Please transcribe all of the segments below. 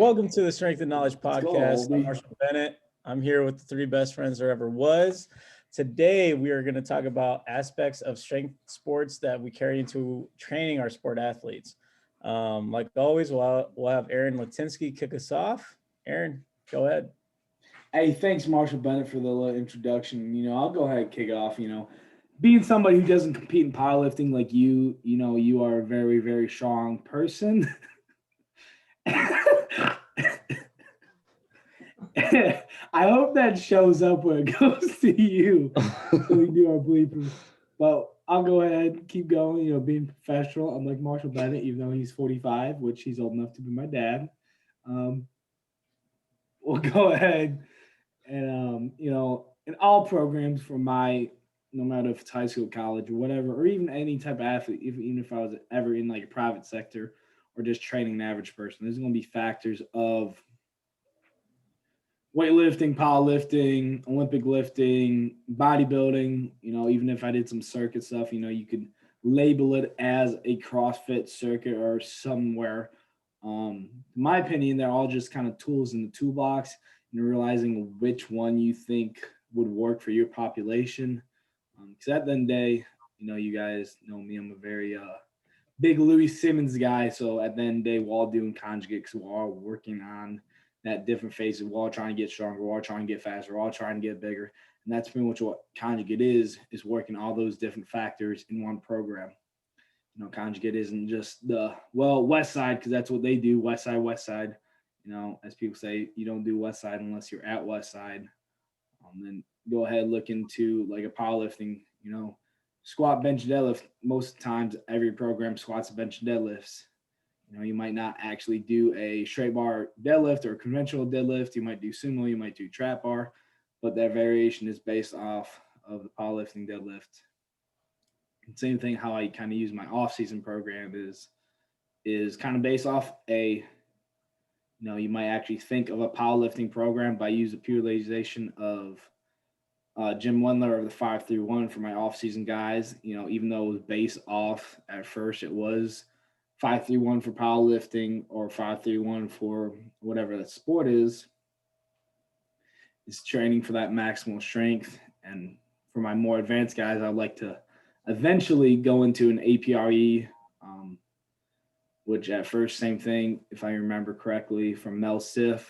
Welcome to the Strength and Knowledge Let's go, Podcast. I'm Oldie. Marshall Bennett. I'm here with the three best friends there ever was. Today, we are going to talk about aspects of strength sports that we carry into training our sport athletes. Like always, we'll have Aaron Latinsky kick us off. Aaron, go ahead. Hey, thanks, Marshall Bennett, for the little introduction. I'll go ahead and kick it off. Being somebody who doesn't compete in powerlifting like you are a very, very strong person. I hope that shows up when it goes to you. So we do our bleepers. But I'll go ahead, keep going. Being professional. I'm like Marshall Bennett, even though he's 45, which he's old enough to be my dad. We'll go ahead and in all programs for no matter if it's high school, college, or whatever, or even any type of athlete, even if I was ever in like a private sector or just training an average person, there's going to be factors of weightlifting, powerlifting, Olympic lifting, bodybuilding. Even if I did some circuit stuff, you could label it as a CrossFit circuit or somewhere. In my opinion, they're all just kind of tools in the toolbox, and realizing which one you think would work for your population. Because at the end of the day, you guys know me, I'm a very big Louis Simmons guy. So at the end of the day, we're all doing conjugates. We're all working on that different phases. We're all trying to get stronger. We're all trying to get faster. We're all trying to get bigger. And that's pretty much what conjugate is working all those different factors in one program. Conjugate isn't just West Side, because that's what they do. West Side. As people say, you don't do West Side unless you're at West Side. Then go ahead, look into like a powerlifting, squat, bench, deadlift. Most times, every program squats, bench, deadlifts. You might not actually do a straight bar deadlift or a conventional deadlift. You might do sumo, you might do trap bar, but that variation is based off of the powerlifting deadlift. Same thing, how I kind of use my off-season program is kind of based off you might actually think of a powerlifting program by use the periodization of Jim Wendler of the 5-3-1 for my off-season guys. Even though it was based off at first, it was 5-3-1 for powerlifting or 5-3-1 for whatever that sport is training for that maximal strength. And for my more advanced guys, I'd like to eventually go into an APRE, which at first, same thing, if I remember correctly, from Mel Siff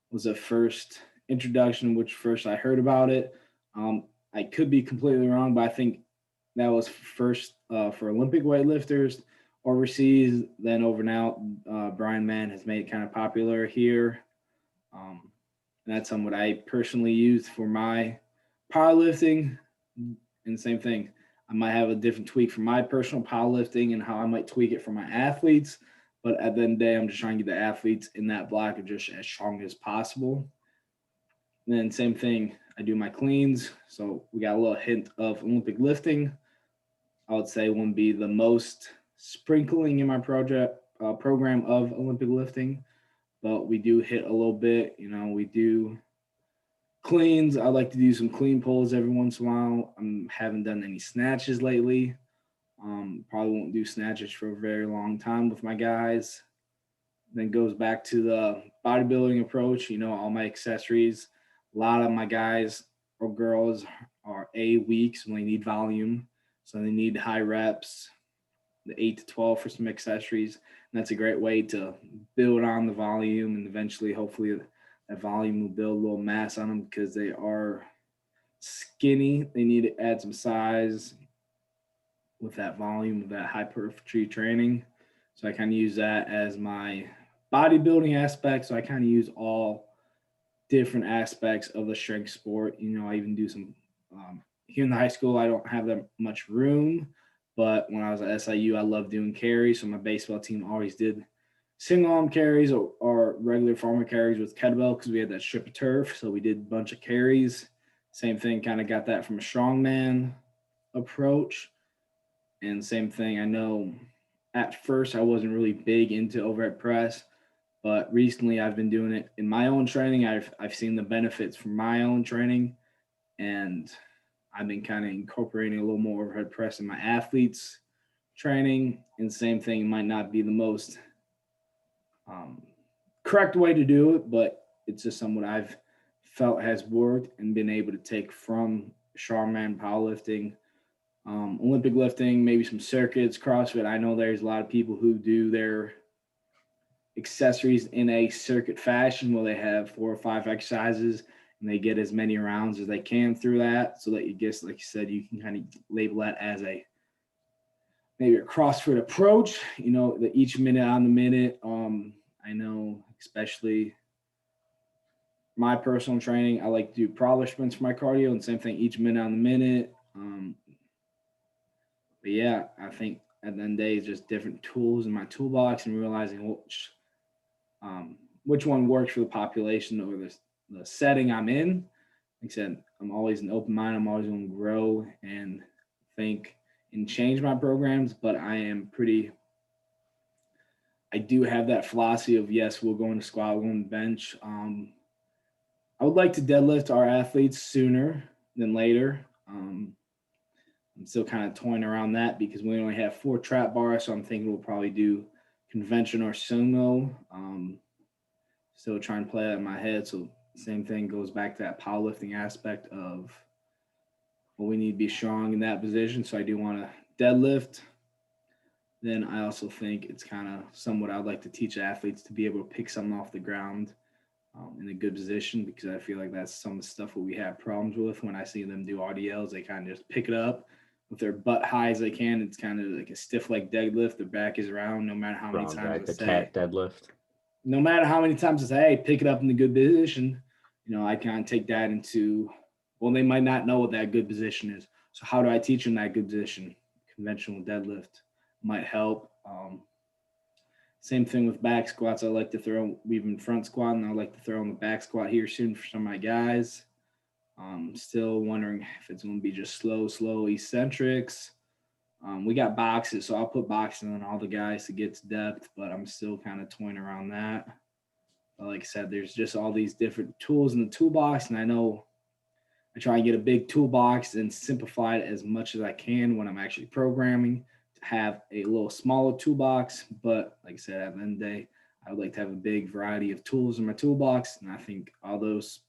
was the first introduction, which first I heard about it. I could be completely wrong, but I think that was first for Olympic weightlifters overseas. Then over now, Brian Mann has made it kind of popular here. And that's what I personally used for my powerlifting. And same thing, I might have a different tweak for my personal powerlifting and how I might tweak it for my athletes. But at the end of the day, I'm just trying to get the athletes in that block of just as strong as possible. And then same thing, I do my cleans. So we got a little hint of Olympic lifting. I would say wouldn't be the most sprinkling in my program of Olympic lifting, but we do hit a little bit. We do cleans. I like to do some clean pulls every once in a while. I haven't done any snatches lately. Probably won't do snatches for a very long time with my guys. Then goes back to the bodybuilding approach. All my accessories. A lot of my guys or girls are weak, so they need volume. So they need high reps, the 8 to 12 for some accessories. And that's a great way to build on the volume, and eventually, hopefully, that volume will build a little mass on them because they are skinny. They need to add some size with that volume, with that hypertrophy training. So I kind of use that as my bodybuilding aspect. So I kind of use all different aspects of the strength sport. I even do some here in the high school. I don't have that much room, but when I was at SIU, I loved doing carries. So my baseball team always did single arm carries or regular farmer carries with kettlebell because we had that strip of turf. So we did a bunch of carries. Same thing, kind of got that from a strongman approach. And same thing, I know at first I wasn't really big into overhead press, but recently I've been doing it in my own training. I've seen the benefits from my own training, and I've been kind of incorporating a little more overhead press in my athletes training. And same thing, might not be the most correct way to do it, but it's just somewhat I've felt has worked and been able to take from strongman, powerlifting, Olympic lifting, maybe some circuits, CrossFit. I know there's a lot of people who do their accessories in a circuit fashion where they have 4 or 5 exercises and they get as many rounds as they can through that, so that you guess, like you said, you can kind of label that as a maybe a CrossFit approach. The each minute on the minute. I know, especially my personal training, I like to do prowler sprints for my cardio, and same thing each minute on the minute. But yeah, I think at the end of the day, it's just different tools in my toolbox and realizing which one works for the population or the setting I'm in. Like I said, I'm always an open mind. I'm always going to grow and think and change my programs, but I do have that philosophy of, yes, we'll go into squat, we'll go into bench. I would like to deadlift our athletes sooner than later. I'm still kind of toying around that because we only have 4 trap bars, so I'm thinking we'll probably do convention or sumo. Still trying to play that in my head. So same thing goes back to that powerlifting aspect of, well, we need to be strong in that position. So I do want to deadlift. Then I also think it's kind of somewhat I'd like to teach athletes to be able to pick something off the ground in a good position, because I feel like that's some of the stuff that we have problems with. When I see them do RDLs, they kind of just pick it up with their butt high as they can. It's kind of like a stiff leg deadlift. Their back is around no matter how many times I the say. cat deadlift. No matter how many times I say, hey, pick it up in the good position, I kind of take that into, well, they might not know what that good position is. So how do I teach them that good position? Conventional deadlift might help. Same thing with back squats. I like to throw, we've been front squat, and I like to throw on the back squat here soon for some of my guys. Still wondering if it's going to be just slow eccentrics. We got boxes, so I'll put boxes on all the guys to get to depth, but I'm still kind of toying around that. But like I said, there's just all these different tools in the toolbox, and I know I try and get a big toolbox and simplify it as much as I can when I'm actually programming, to have a little smaller toolbox. But like I said, at the end of the day, I would like to have a big variety of tools in my toolbox, and I think all those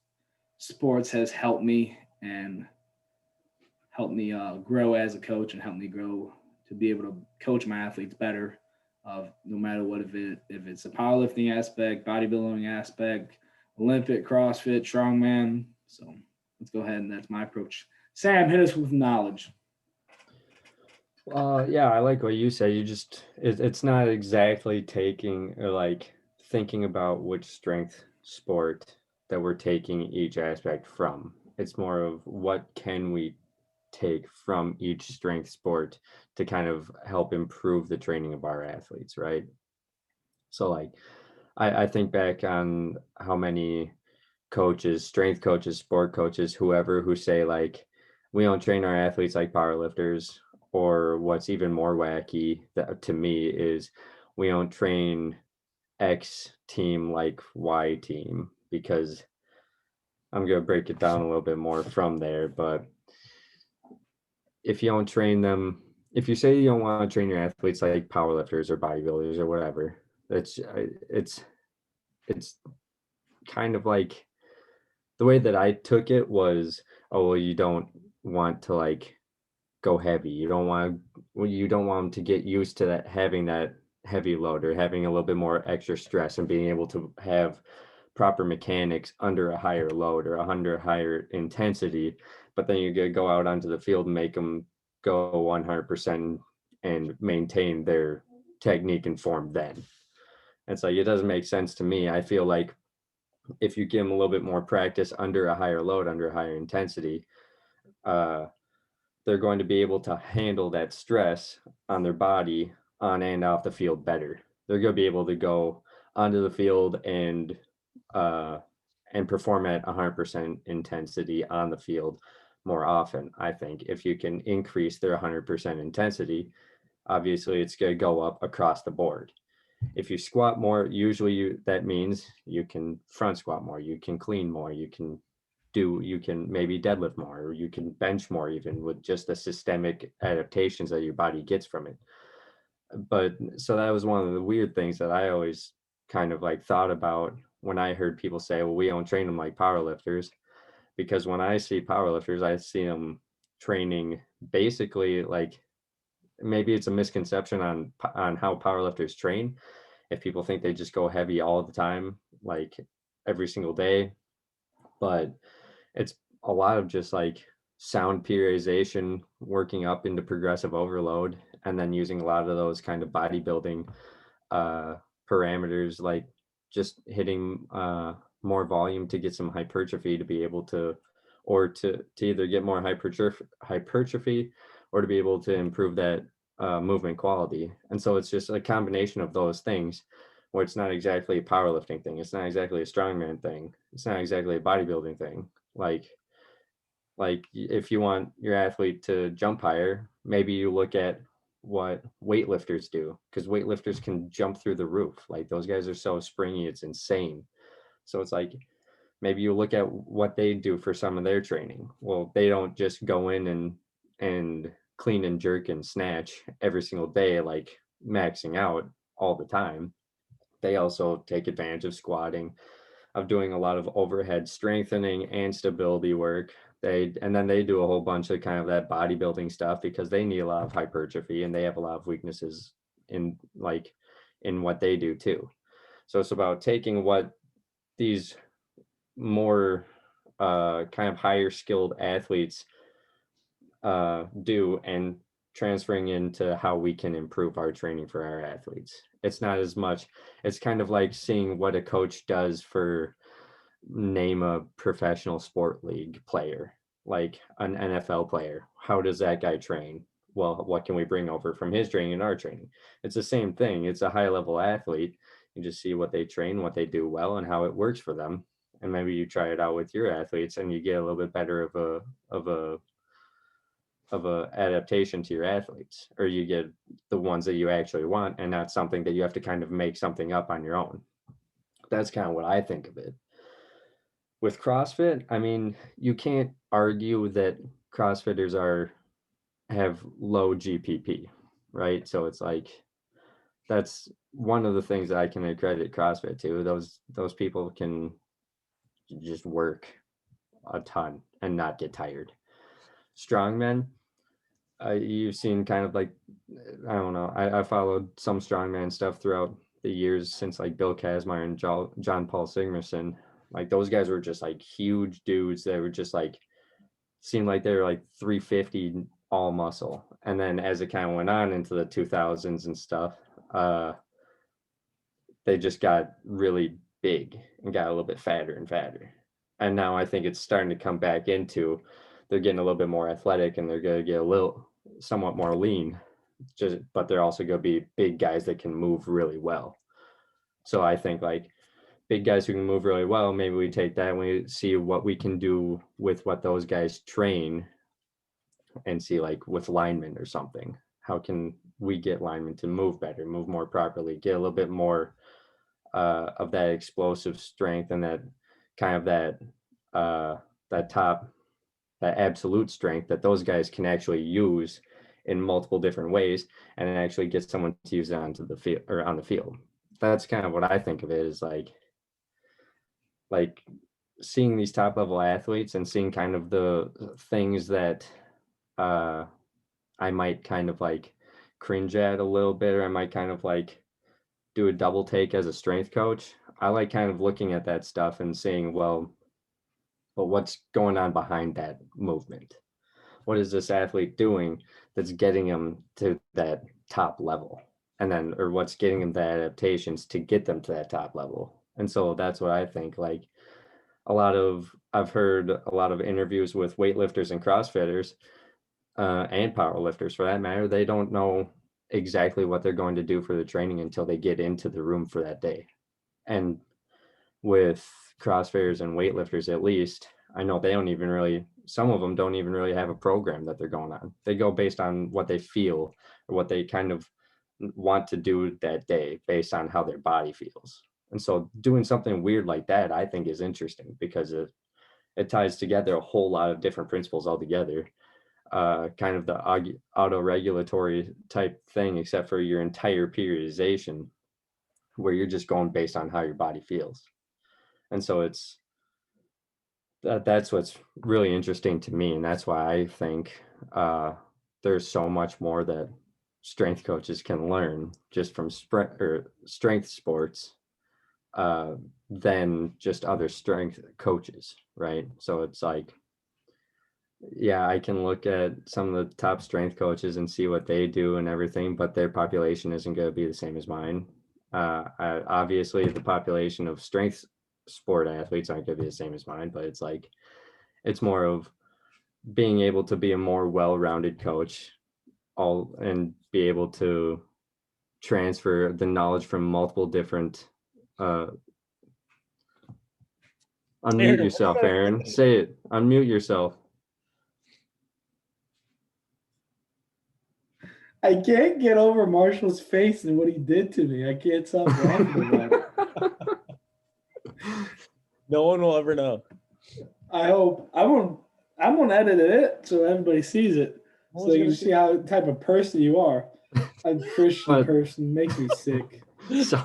sports has helped me and helped me grow as a coach, and helped me grow to be able to coach my athletes better. Of no matter what, if it's a powerlifting aspect, bodybuilding aspect, Olympic, CrossFit, strongman. So let's go ahead, and that's my approach. Sam, hit us with knowledge. Yeah, I like what you say. It's not exactly taking or like thinking about which strength sport that we're taking each aspect from. It's more of what can we take from each strength sport to kind of help improve the training of our athletes, right? So like I think back on how many coaches, strength coaches, sport coaches, whoever, who say like, we don't train our athletes like powerlifters, or what's even more wacky to me is we don't train X team like Y team, because I'm going to break it down a little bit more from there. But if you don't train them, if you say you don't want to train your athletes like powerlifters or bodybuilders or whatever, it's kind of like, the way that I took it was, oh, well, you don't want to like go heavy. You don't want them to get used to that, having that heavy load, or having a little bit more extra stress, and being able to have proper mechanics under a higher load or under a higher intensity. But then you're going to go out onto the field and make them go 100% and maintain their technique and form then. It's like, it doesn't make sense to me. I feel like if you give them a little bit more practice under a higher load, under a higher intensity, they're going to be able to handle that stress on their body on and off the field better. They're going to be able to go onto the field and perform at 100% intensity on the field more often. I think if you can increase their 100% intensity, obviously it's going to go up across the board. If you squat more, usually that means you can front squat more, you can clean more, you can maybe deadlift more, or you can bench more, even with just the systemic adaptations that your body gets from it. But so that was one of the weird things that I always kind of like thought about when I heard people say, well, we don't train them like powerlifters, because when I see powerlifters, I see them training basically like, maybe it's a misconception on how powerlifters train. If people think they just go heavy all the time, like every single day, but it's a lot of just like sound periodization, working up into progressive overload, and then using a lot of those kind of bodybuilding uh, parameters, like just hitting more volume to get some hypertrophy to be able to, or to either get more hypertrophy or to be able to improve that movement quality. And so it's just a combination of those things, where it's not exactly a powerlifting thing, it's not exactly a strongman thing, it's not exactly a bodybuilding thing. Like if you want your athlete to jump higher, maybe you look at what weightlifters do, because weightlifters can jump through the roof. Like those guys are so springy, it's insane. So it's like maybe you look at what they do for some of their training. Well, they don't just go in and clean and jerk and snatch every single day, like maxing out all the time. They also take advantage of squatting, of doing a lot of overhead strengthening and stability work. And then they do a whole bunch of kind of that bodybuilding stuff, because they need a lot of hypertrophy and they have a lot of weaknesses in what they do too. So it's about taking what these more kind of higher skilled athletes do and transferring into how we can improve our training for our athletes. It's not as much, it's kind of like seeing what a coach does for, name a professional sport league player, like an NFL player. How does that guy train? Well, what can we bring over from his training and our training? It's the same thing. It's a high level athlete. You just see what they train, what they do well, and how it works for them. And maybe you try it out with your athletes and you get a little bit better of a adaptation to your athletes, or you get the ones that you actually want and not something that you have to kind of make something up on your own. That's kind of what I think of it. With CrossFit, I mean, you can't argue that CrossFitters have low GPP, right? So it's like, that's one of the things that I can accredit CrossFit to. Those people can just work a ton and not get tired. Strongmen, you've seen kind of like, I don't know, I followed some strongman stuff throughout the years since like Bill Kazmaier and John Paul Sigmarsson. Like those guys were just like huge dudes that were just like, seemed like they were like 350 all muscle. And then as it kind of went on into the 2000s and stuff, they just got really big and got a little bit fatter and fatter. And now I think it's starting to come back into, they're getting a little bit more athletic and they're going to get a little somewhat more lean, but they're also going to be big guys that can move really well. So I think like big guys who can move really well, maybe we take that and we see what we can do with what those guys train, and see like with linemen or something, how can we get linemen to move better, move more properly, get a little bit more of that explosive strength and that kind of that absolute strength that those guys can actually use in multiple different ways, and actually get someone to use it onto the field or on the field. That's kind of what I think of it, is like seeing these top level athletes and seeing kind of the things that I might kind of like cringe at a little bit, or I might kind of like do a double take as a strength coach. I like kind of looking at that stuff and saying, well, but what's going on behind that movement? What is this athlete doing that's getting them to that top level? And then, or what's getting them the adaptations to get them to that top level? And so that's what I think. Like I've heard a lot of interviews with weightlifters and CrossFitters and powerlifters for that matter. They don't know exactly what they're going to do for the training until they get into the room for that day. And with CrossFitters and weightlifters, at least, I know they don't even really, some of them don't even really have a program that they're going on. They go based on what they feel or what they kind of want to do that day based on how their body feels. And so doing something weird like that, I think is interesting, because it ties together a whole lot of different principles altogether. Kind of the auto-regulatory type thing, except for your entire periodization where you're just going based on how your body feels. And so that's what's really interesting to me, and that's why I think there's so much more that strength coaches can learn just from strength sports than just other strength coaches, right? So it's like, yeah, I can look at some of the top strength coaches and see what they do and everything, but their population isn't going to be the same as mine. Obviously, the population of strength sport athletes aren't going to be the same as mine, but it's like, it's more of being able to be a more well-rounded coach and be able to transfer the knowledge from multiple different unmute yourself, Aaron. Say it. Unmute yourself. I can't get over Marshall's face and what he did to me. I can't stop laughing about it. No one will ever know. I hope I'm gonna edit it so everybody sees it, so they can see how type of person you are. A Christian person makes me sick. So,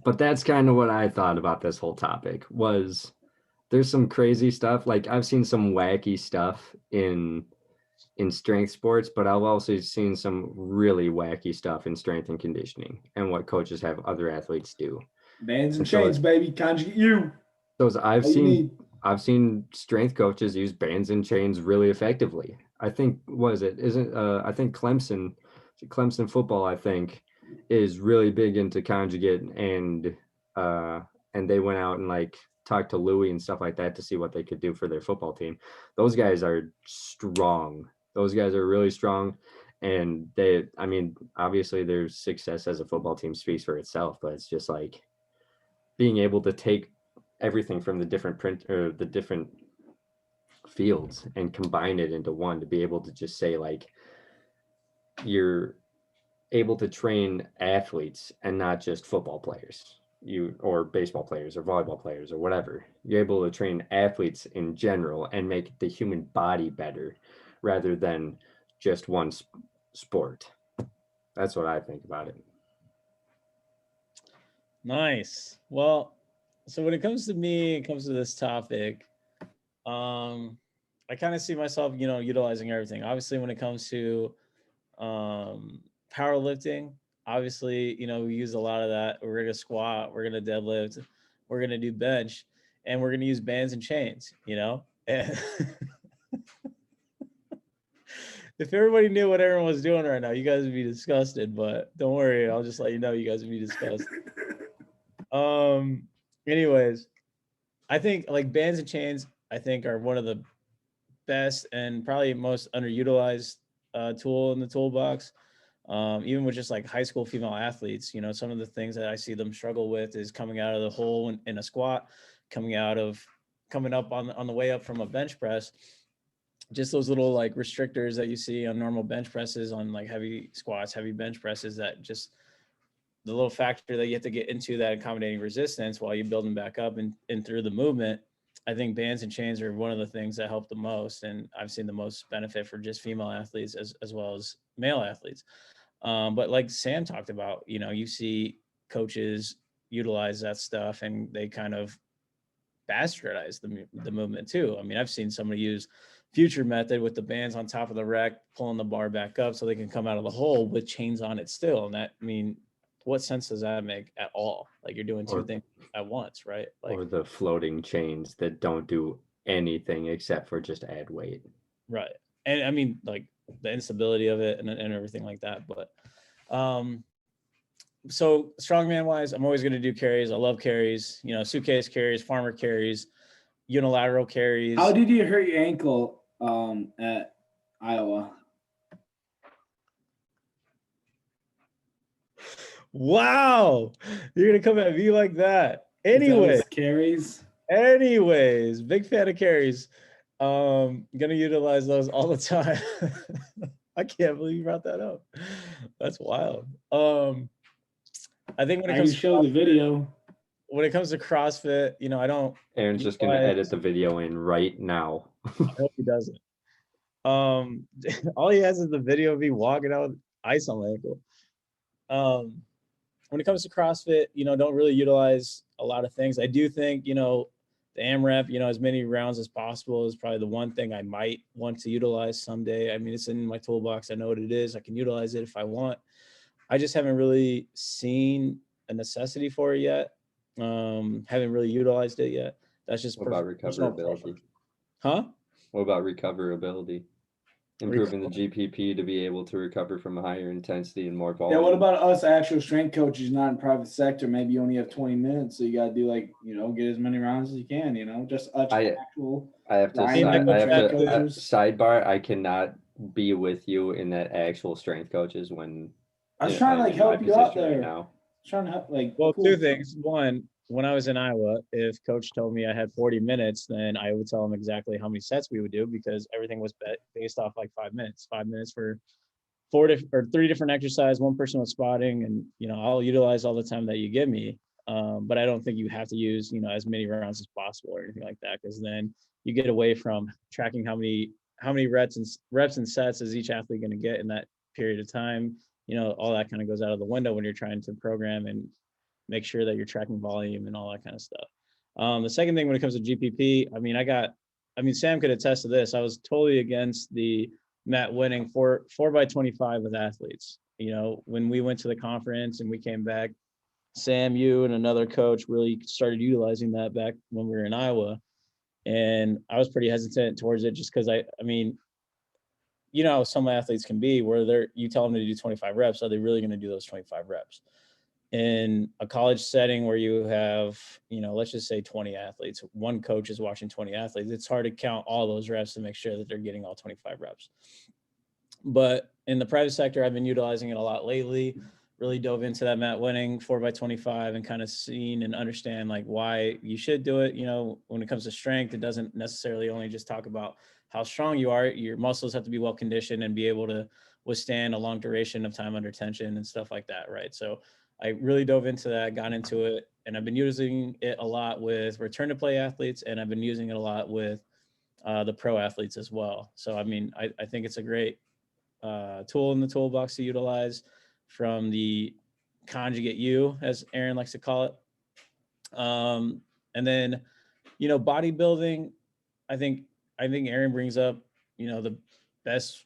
but that's kind of what I thought about this whole topic. Was there's some crazy stuff. Like, I've seen some wacky stuff in strength sports, but I've also seen some really wacky stuff in strength and conditioning and what coaches have other athletes do. Bands and chains, baby. Conjugate you. Those I've seen strength coaches use bands and chains really effectively. I think I think Clemson football, I think, is really big into conjugate, and they went out and like talked to Louis and stuff like that to see what they could do for their football team. Those guys are strong. Those guys are really strong, and obviously their success as a football team speaks for itself, but it's just like being able to take everything from the different fields and combine it into one, to be able to just say, like, you're able to train athletes and not just football players, or baseball players or volleyball players or whatever. You're able to train athletes in general and make the human body better rather than just one sport. That's what I think about it. Nice. Well, so when it comes to me, it comes to this topic, I kind of see myself, utilizing everything. Obviously, when it comes to powerlifting, obviously, we use a lot of that. We're going to squat, we're going to deadlift, we're going to do bench, and we're going to use bands and chains, And if everybody knew what everyone was doing right now, you guys would be disgusted, but don't worry. I'll just let you know you guys would be disgusted. Anyways, I think like bands and chains, I think, are one of the best and probably most underutilized tool in the toolbox. Even with just like high school female athletes, some of the things that I see them struggle with is coming out of the hole in a squat, coming up on the way up from a bench press. Just those little like restrictors that you see on normal bench presses, on like heavy squats, heavy bench presses, that just the little factor that you have to get into that accommodating resistance while you're building back up and through the movement. I think bands and chains are one of the things that help the most. And I've seen the most benefit for just female athletes as well as male athletes. But like Sam talked about, you see coaches utilize that stuff and they kind of bastardize the movement too. I mean, I've seen somebody use future method with the bands on top of the rack, pulling the bar back up so they can come out of the hole with chains on it still. And that, what sense does that make at all? Like, you're doing two things at once, right? Like, or the floating chains that don't do anything except for just add weight. Right. And like the instability of it and everything like that. But so strongman wise, I'm always going to do carries. I love carries, suitcase carries, farmer carries, unilateral carries. How did you hurt your ankle at Iowa? Wow, you're gonna come at me like that. Anyways, big fan of carries. Gonna utilize those all the time. I can't believe you brought that up. That's wild. I think when it comes to show the video, when it comes to CrossFit, I don't. Aaron's just gonna edit the video in right now. I hope he doesn't. All he has is the video of me walking out with ice on my ankle. when it comes to CrossFit, don't really utilize a lot of things. I do think, the AMRAP, as many rounds as possible is probably the one thing I might want to utilize someday. I mean, it's in my toolbox. I know what it is. I can utilize it if I want. I just haven't really seen a necessity for it yet. Haven't really utilized it yet. That's just What about personal recoverability? preference. Huh? What about recoverability? Improving the GPP to be able to recover from a higher intensity and more Yeah, volume. what about us actual strength coaches not in private sector? Maybe you only have 20 minutes, so you got to do get as many rounds as you can, just actual. I have to sidebar. I cannot be with you in that actual strength coaches when I was trying to help you out there. Right now. Trying to help, well, two things. One, when I was in Iowa, if coach told me I had 40 minutes, then I would tell him exactly how many sets we would do because everything was based off 5 minutes. 5 minutes for 3 different exercises, one person was spotting, and I'll utilize all the time that you give me. But I don't think you have to use as many rounds as possible or anything like that, because then you get away from tracking how many reps and sets is each athlete going to get in that period of time. All that kind of goes out of the window when you're trying to program and make sure that you're tracking volume and all that kind of stuff. The second thing when it comes to GPP, Sam could attest to this. I was totally against the Matt winning 4x25 with athletes. When we went to the conference and we came back, Sam, you and another coach really started utilizing that back when we were in Iowa. And I was pretty hesitant towards it just because how some athletes can be where you tell them to do 25 reps. Are they really going to do those 25 reps? In a college setting where you have, let's just say 20 athletes, one coach is watching 20 athletes, it's hard to count all those reps to make sure that they're getting all 25 reps. But in the private sector, I've been utilizing it a lot lately, really dove into that Matt winning 4x25 and kind of seen and understand why you should do it. When it comes to strength, it doesn't necessarily only just talk about how strong you are. Your muscles have to be well conditioned and be able to withstand a long duration of time under tension and stuff like that. Right. So I really dove into that, got into it, and I've been using it a lot with return to play athletes, and I've been using it a lot with the pro athletes as well. So, I think it's a great tool in the toolbox to utilize from the conjugate U, as Aaron likes to call it. And then, bodybuilding, I think Aaron brings up, the best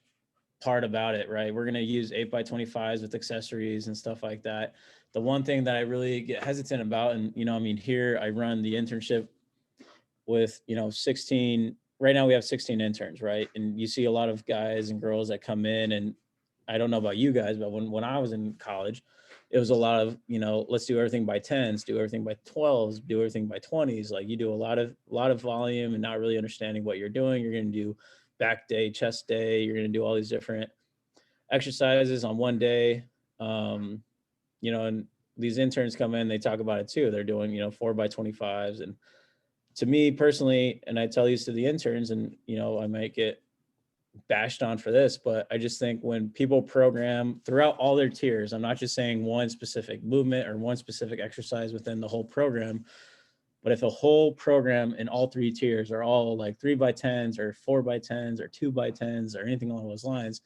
part about it, right? We're going to use 8x25s with accessories and stuff like that. The one thing that I really get hesitant about, and, here I run the internship with, 16, right now we have 16 interns, right? And you see a lot of guys and girls that come in, and I don't know about you guys, but when I was in college, it was a lot of, let's do everything by 10s, do everything by 12s, do everything by 20s. Like you do a lot of volume and not really understanding what you're doing. You're going to do back day, chest day. You're going to do all these different exercises on one day. And these interns come in, they talk about it too. They're doing, 4x25s. And to me personally, and I tell these to the interns, and, I might get bashed on for this, but I just think when people program throughout all their tiers, I'm not just saying one specific movement or one specific exercise within the whole program, but if a whole program in all 3 tiers are all like 3x10s or 4x10s or 2x10s or anything along those lines,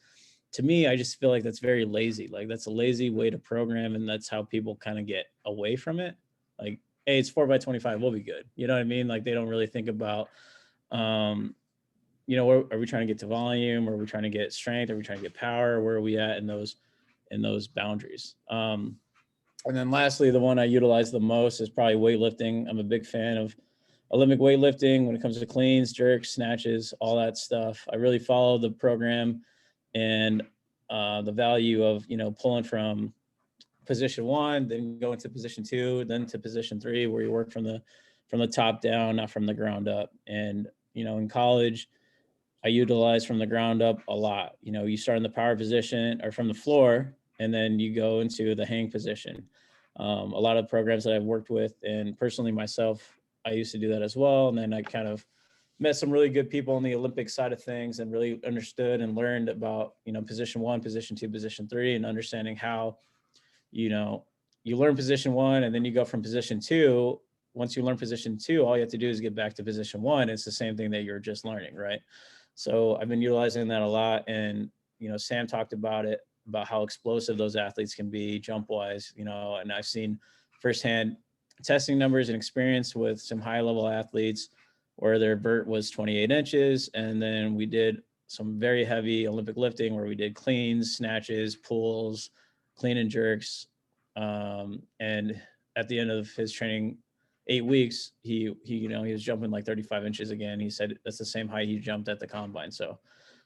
to me, I just feel like that's very lazy. Like that's a lazy way to program. And that's how people kind of get away from it. Like, hey, it's 4x25, we'll be good. You know what I mean? Like they don't really think about, are we trying to get to volume? Are we trying to get strength? Are we trying to get power? Where are we at in those boundaries? And then lastly, the one I utilize the most is probably weightlifting. I'm a big fan of Olympic weightlifting when it comes to cleans, jerks, snatches, all that stuff. I really follow the program and the value of, pulling from position 1, then go into position 2, then to position 3, where you work from the top down, not from the ground up. And, in college, I utilize from the ground up a lot. You start in the power position or from the floor, and then you go into the hang position. A lot of programs that I've worked with, and personally myself, I used to do that as well. And then I kind of met some really good people on the Olympic side of things and really understood and learned about, position 1, position 2, position 3, and understanding how, you learn position 1 and then you go from position 2. Once you learn position 2, all you have to do is get back to position 1. It's the same thing that you're just learning, right? So I've been utilizing that a lot. And, Sam talked about it about how explosive those athletes can be jump wise, you know, and I've seen firsthand testing numbers and experience with some high level athletes where their vert was 28 inches. And then we did some very heavy Olympic lifting where we did cleans, snatches, pulls, clean and jerks. And at the end of his training, 8 weeks, he was jumping like 35 inches again. He said that's the same height he jumped at the combine. So,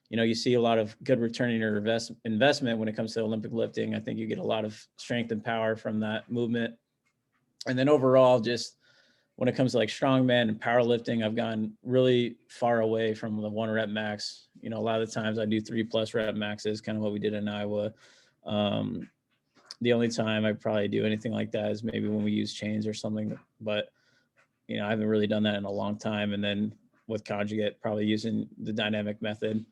you know, you see a lot of good return in your investment when it comes to Olympic lifting. I think you get a lot of strength and power from that movement. And then overall, just when it comes to like strongman and powerlifting, I've gone really far away from the 1 rep max. You know, a lot of the times I do 3+ rep maxes, kind of what we did in Iowa. The only time I probably do anything like that is maybe when we use chains or something, but you know, I haven't really done that in a long time. And then with conjugate, probably using the dynamic method,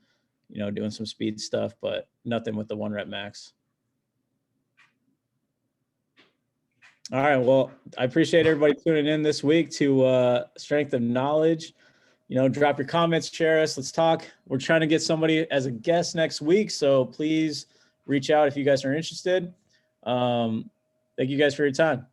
you know, doing some speed stuff, but nothing with the 1 rep max. All right. Well, I appreciate everybody tuning in this week to Strength of Knowledge. You know, drop your comments, share us. Let's talk. We're trying to get somebody as a guest next week. So please reach out if you guys are interested. Thank you guys for your time.